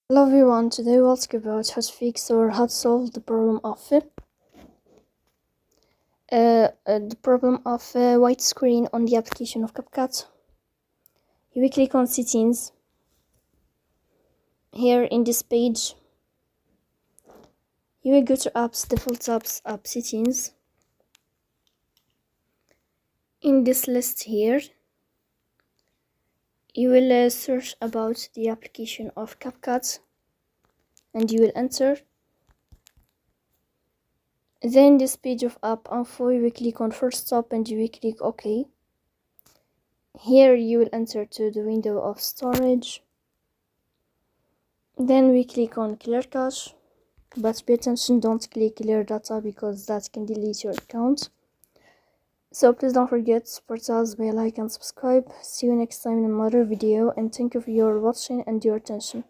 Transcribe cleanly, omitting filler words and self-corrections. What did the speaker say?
Hello everyone, today we'll talk about how to fix or how to solve the problem of white screen on the application of CapCut. You will click on settings. Here in this page, you will go to apps, default apps, app settings. In this list here, you will search about the application of CapCut and you will enter. Then this page of app info, you will click on first stop and you will click OK. Here you will enter to the window of storage. Then we click on clear cache, but pay attention, don't click clear data because that can delete your account. So please don't forget to support us by like and subscribe. See you next time in another video, and thank you for your watching and your attention.